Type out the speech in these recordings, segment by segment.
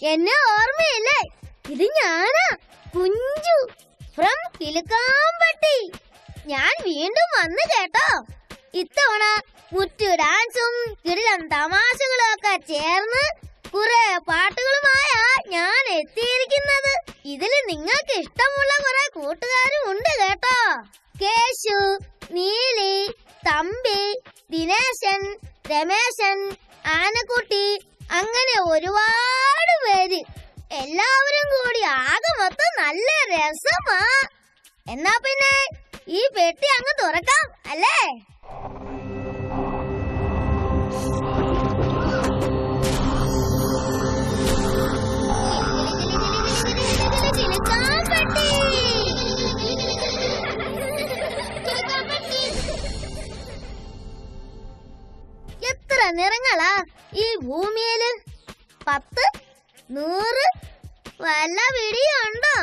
എന്നെ ഓർമ്മയില്ലേ? ഇത് ഞാനാ, കുഞ്ചു ഫ്രം കിലുക്കാമ്പട്ടി. ഞാൻ വീണ്ടും വന്നു കേട്ടോ. ഇത്തവണ മുറ്റു ഡാൻസും കിടിലൻ തമാശകളും ഒക്കെ ചേർന്ന് കുറെ പാട്ടുകളുമായാ ഞാൻ എത്തിയിരിക്കുന്നത്. ഇതില് നിങ്ങൾക്ക് ഇഷ്ടമുള്ള കുറെ കൂട്ടുകാരും ഉണ്ട് കേട്ടോ. കേശു, നീലി, തമ്പി, ദിനേശൻ, രമേശൻ, ആനക്കുട്ടി, അങ്ങനെ ഒരുപാട് പേര്. എല്ലാവരും കൂടി ആകെ മൊത്തം നല്ല രസമാ. എന്നാ പിന്നെ ഈ പെട്ടി അങ്ങ് തുറക്കാം അല്ലേ? എത്ര നിറങ്ങളാ ഈ ഭൂമിയില്? 10, 100 വല്ല പിടിയുണ്ടോ?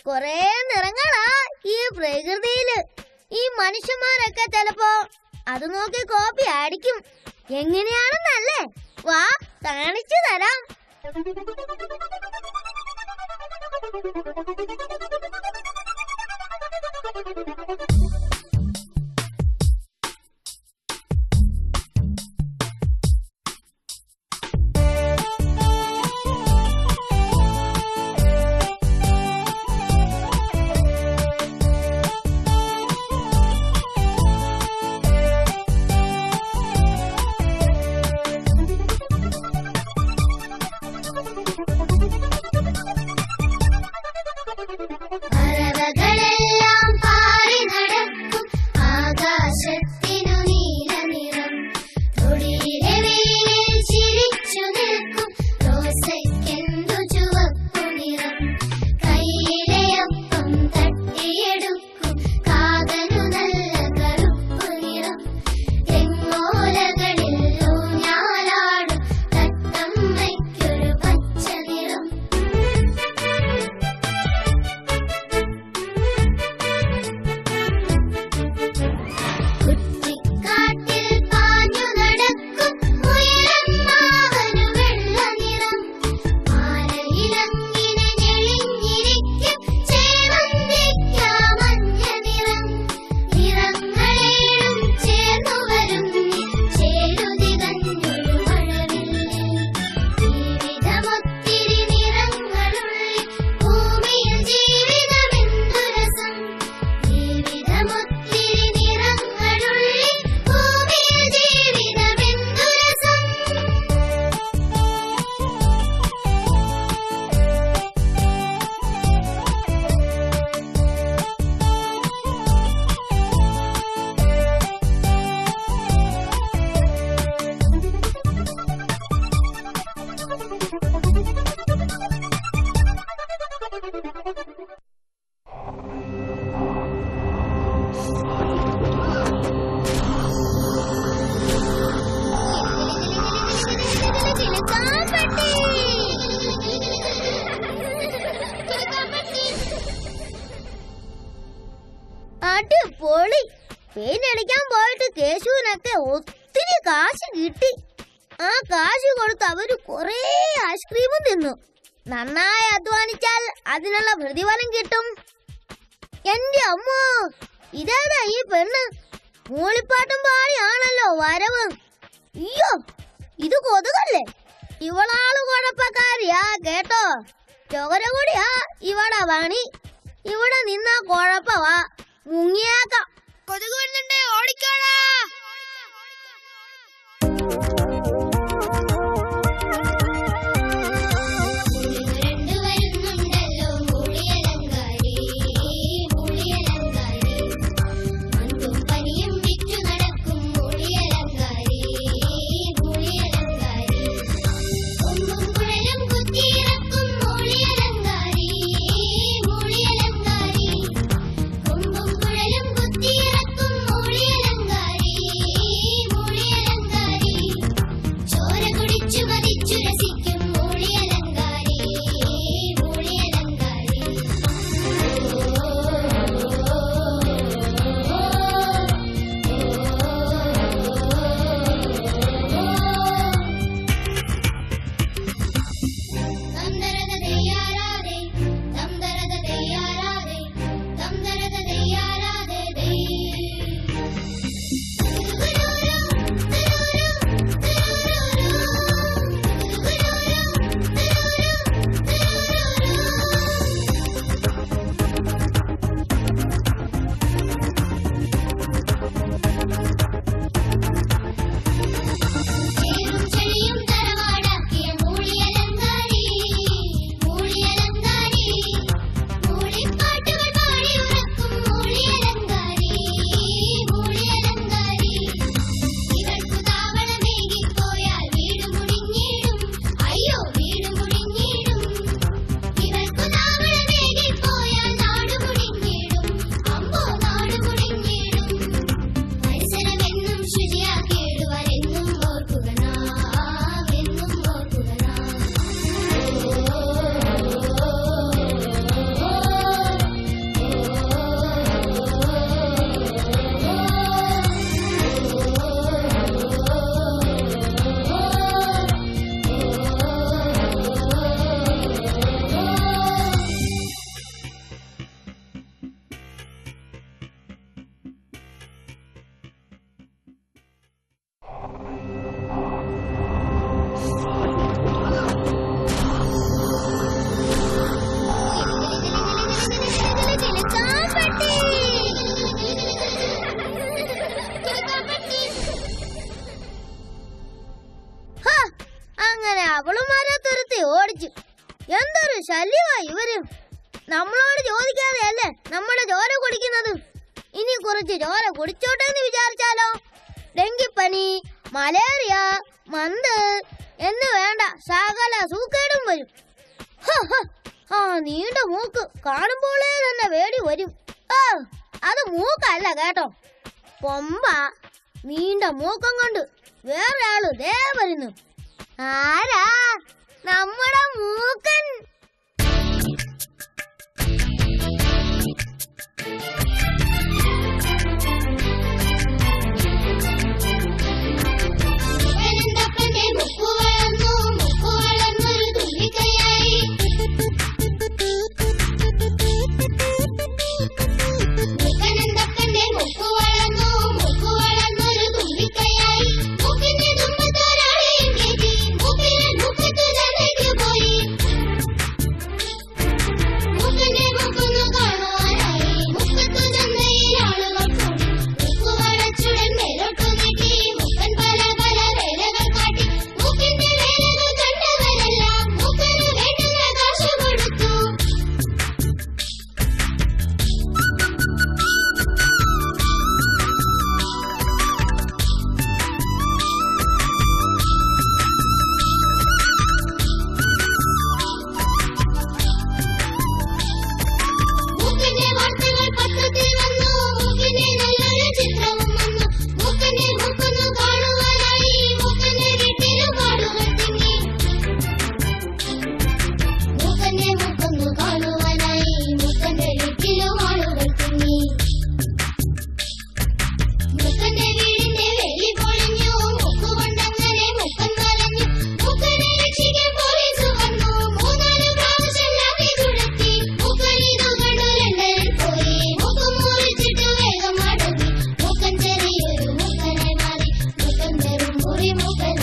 കൊറേ നിറങ്ങളാ ഈ പ്രകൃതിയില്. ഈ മനുഷ്യന്മാരൊക്കെ ചിലപ്പോ അത് നോക്കി കോപ്പി അടിക്കും. എങ്ങനെയാണെന്നല്ലേ? വാ, കാണിച്ചു തരാം. പറവകളെല്ലാം പാറി നടക്കും ആകാശത്തിനു നീല നിറം. തൊടിയിലെ വെയിലിൽ ചിരിച്ചു നിൽക്കും റോസയ്ക്കെന്തു ചുവപ്പു നിറം. കയ്യിലെ അപ്പം തട്ടിയെടുക്കും കാകനു നല്ല കറുപ്പു നിറം. തെങ്ങോലകളിൽ ഊഞ്ഞാലാടും തത്തമ്മയ്ക്കൊരു പച്ച നിറം. കുറ്റിക്കാട്ടിൽ പാഞ്ഞു നടക്കും മുയലമ്മാവനു വെള്ള നിറം. മാലയിലങ്ങിനെ ഞെളിഞ്ഞിരിക്കും ചേവന്തിക്കാ മഞ്ഞ നിറം. നിറങ്ങളേഴും ചേർന്നു വരും ചേരുതികഞ്ഞൊരു മഴവില്ലിൽ. ജീവിതമൊത്തിരി നിറങ്ങളുള്ളിൽ ഭൂമിയിൽ ജീവിതമെന്തു രസം. ജീവിതമൊത്തിരി നിറങ്ങളുള്ളിൽ ഭൂമിയിൽ ജീവിതമെന്തു രസം. അടിപൊളി. പെയിന്റ് അടിക്കാൻ പോയിട്ട് കേശുവിനൊക്കെ ഒത്തിരി കാശ് കിട്ടി. ആ കാശ് കൊടുത്ത് അവര് കൊറേ ഐസ്ക്രീമും തിന്നു. നന്നായി അധ്വാനിച്ചാൽ അതിനുള്ള പ്രതിഫലം കിട്ടും. എന്റെ അമ്മോ, ഇതേതാ ഈ പെണ്ണ്? മൂളിപ്പാട്ടും പാടിയാണല്ലോ വരവ്. അയ്യോ, ഇത് കൊതുകല്ലേ? ഇവളാള് കുഴപ്പക്കാരിയാ കേട്ടോ. ചൊകരകൂടിയാ ഇവിടെ പണി. ഇവിടെ നിന്നാ കുഴപ്പവാ, മുങ്ങിയാക്കാം. കൊതുക് വരുന്നുണ്ടേ, ഓടിക്കോടാ. രണ്ടു വരുന്നുണ്ടല്ലോ മൂളിയലങ്കാരി മൂളിയലങ്കാരി. മന്തും പനിയും വിറ്റു നടക്കും മൂളിയലങ്കാരി മൂളിയലങ്കാരി. കൊമ്പും കുഴലും കുത്തിയിറക്കും മൂളിയലങ്കാരി മൂളിയലങ്കാരി. കൊമ്പും കുഴലും കുത്തിയിറക്കും മൂളിയലങ്കാരി മൂളിയലങ്കാരി. പിടിച്ച് ചോര കുടിച്ചോട്ടെ എന്ന് വിചാരിച്ചാലോ? ഡെങ്കിപ്പനി, മലേറിയ, മന്ത് എന്ന് വേണ്ട സകല സൂക്കേടും വരും. ആ നീണ്ട മൂക്ക് കാണുമ്പോളേ തന്നെ വേടി വരും. അത് മൂക്കല്ല കേട്ടോ, കൊമ്പ. നീണ്ട മൂക്കം കൊണ്ട് വേറെ ആള് ദേ വരുന്നു. ആരാ? നമ്മുടെ മൂക്കൻ. മൂക്കൻ